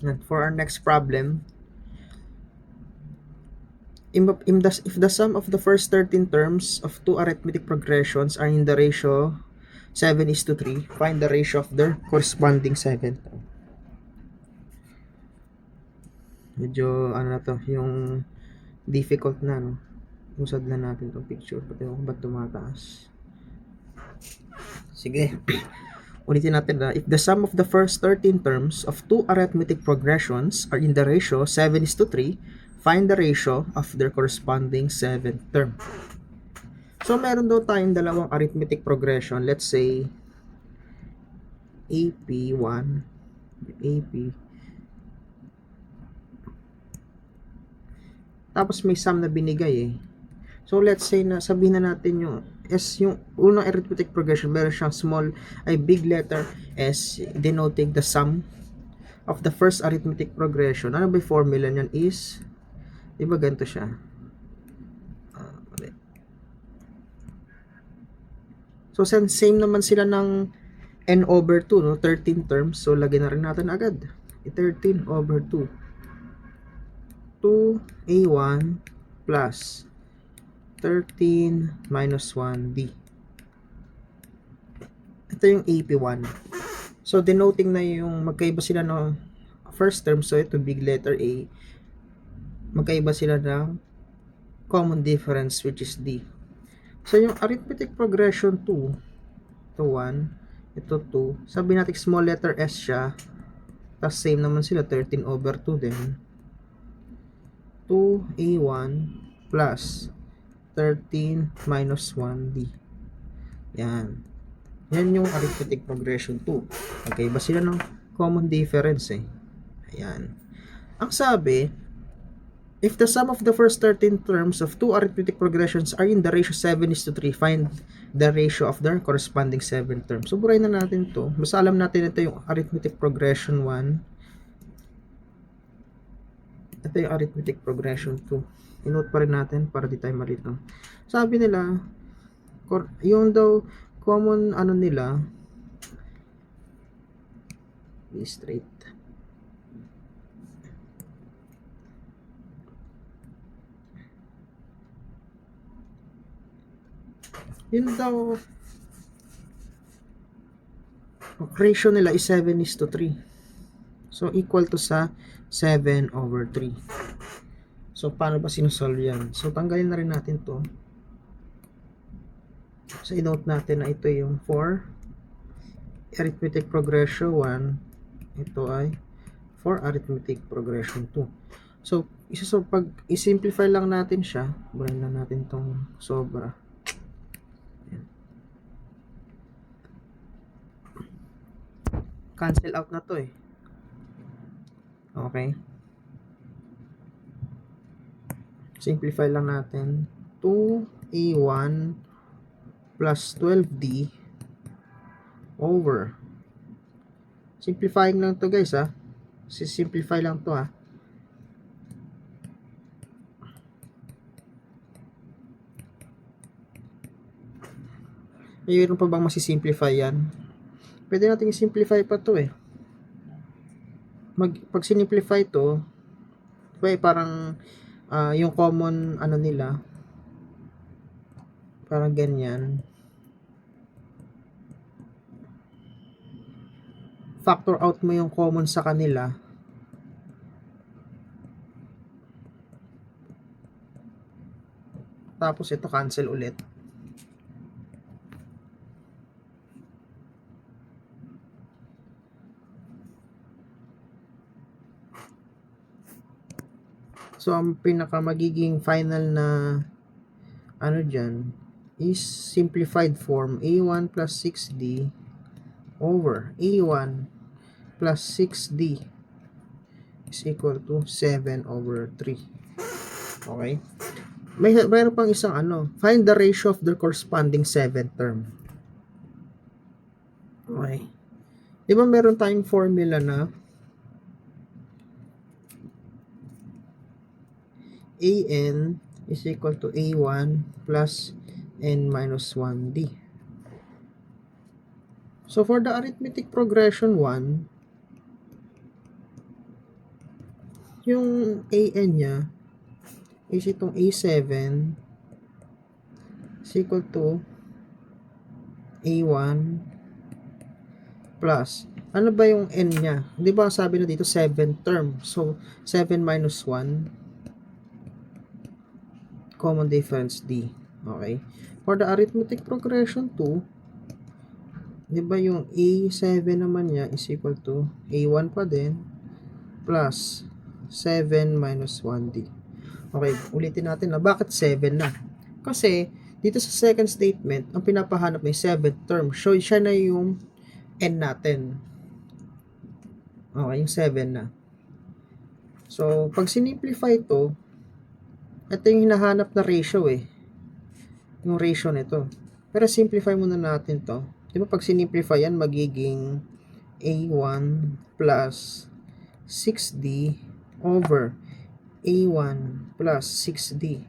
And for our next problem, if the sum of the first 13 terms of two arithmetic progressions are in the ratio 7:3, find the ratio of their corresponding 7. Medyo ano na to, yung difficult na, no? Usad na natin itong picture. Pati ako ba't tumataas? Sige. Ulitin natin na. If the sum of the first 13 terms of two arithmetic progressions are in the ratio 7:3, find the ratio of their corresponding 7th term. So, meron daw tayong dalawang arithmetic progression. Let's say, AP1, AP. Tapos may sum na binigay eh. So, let's say na sabihin na natin yung S, yung unang arithmetic progression, meron siyang big letter S, denoting the sum of the first arithmetic progression. Ano ba yung formula niyan is, diba ganito siya? So, same naman sila ng n over 2, no? 13 terms. So, lagyan na rin natin agad. 13 over 2. 2a1 plus 13 minus 1d. Ito yung AP1. So, denoting na yung magkaiba sila ng first term. So, ito big letter A. Magkaiba sila ng common difference which is D. So, yung arithmetic progression 2, ito 1, ito 2. Sabi natin small letter S siya. Tapos same naman sila, 13 over 2 din. 2a1 plus 13 minus 1d. Yan. Yan yung arithmetic progression 2. Okay, ba sila ng common difference eh. Ayan. Ang sabi, if the sum of the first 13 terms of two arithmetic progressions are in the ratio 7:3, find the ratio of their corresponding 7 terms. So, burahin na natin to. Basta alam natin ito yung arithmetic progression 1. Ito yung arithmetic progression 2. I-note pa rin natin para di tayo malito. Sabi nila, yung daw common ano nila, straight. Yun daw, ratio nila is 7:3. So, equal to sa 7 over 3. So, paano ba sinusolve yan? So, tanggalin na rin natin to. So, i-note natin na ito yung 4 arithmetic progression 1. Ito ay 4 arithmetic progression 2. So, pag i-simplify lang natin siya, burahin lang natin tong sobra. Cancel out na to eh. Okay. Simplify lang natin. 2a1 plus 12d over. Simplifying lang to guys ha. Simplify lang to ha. Mayroon pa bang masisimplify yan? Pwede natin i-simplify pa to eh. Pag sinimplify to, parang yung common ano nila, parang ganyan. Factor out mo yung common sa kanila. Tapos ito cancel ulit. So, ang pinaka magiging final na ano dyan is simplified form a1 plus 6d over a1 plus 6d is equal to 7 over 3. Okay? Mayroon pang isang ano, find the ratio of the corresponding 7th term. Okay. Di ba meron tayong formula na an is equal to a1 plus n minus 1d. So, for the arithmetic progression 1, yung AN niya is itong A7 is equal to A1 plus, ano ba yung N niya? Di ba sabi na dito 7 term. So, 7 minus 1, common difference D. Okay. For the arithmetic progression 2, di ba yung A7 naman niya is equal to A1 pa din plus 7 minus 1D. Okay, ulitin natin na bakit 7 na. Kasi, dito sa second statement, ang pinapahanap may 7th term. So, siya na yung N natin. Okay, yung 7 na. So, pag sinimplify ito, ito yung hinahanap na ratio eh. Yung ratio nito. Pero simplify muna natin to. Di ba pag sinimplify yan, magiging A1 plus 6D over A1 plus 6D.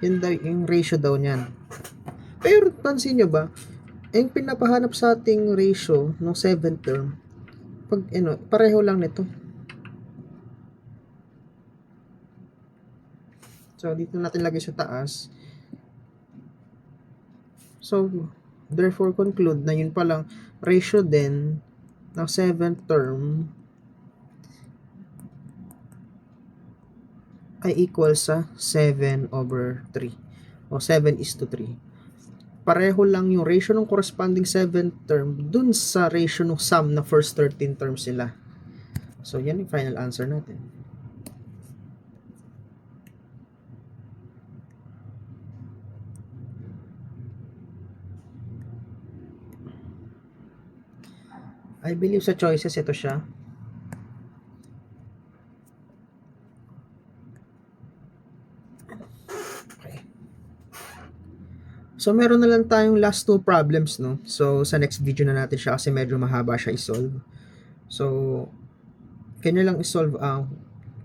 Yun daw, yung ratio daw niyan. Pero pansin nyo ba, yung pinapahanap sa ating ratio ng 7th term, pag pareho lang nito. So, dito natin lagay sa taas. So, therefore, conclude na yun palang ratio din ng 7th term ay equal sa 7 over 3 o 7:3. Pareho lang yung ratio ng corresponding 7th term dun sa ratio ng sum na first 13 terms sila. So, yan yung final answer natin. I believe sa choices, ito siya. So, meron na lang tayong last two problems, no? So, sa next video na natin siya kasi medyo mahaba siya i-solve. So, kanya lang i-solve ang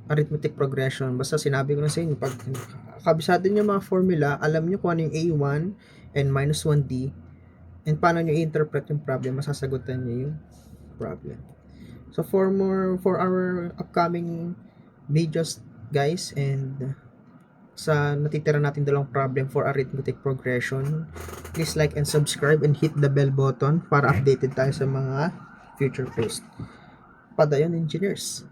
arithmetic progression. Basta sinabi ko na sa inyo, pag kabisado niyo mga formula, alam niyo kung ano yung A1 and minus 1D, and paano niyo i-interpret yung problem, masasagutan niyo yung problem. So, for our upcoming videos, guys, and sa natitira natin dalawang problem for arithmetic progression, please like and subscribe and hit the bell button para updated tayo sa mga future posts. Padayon, engineers!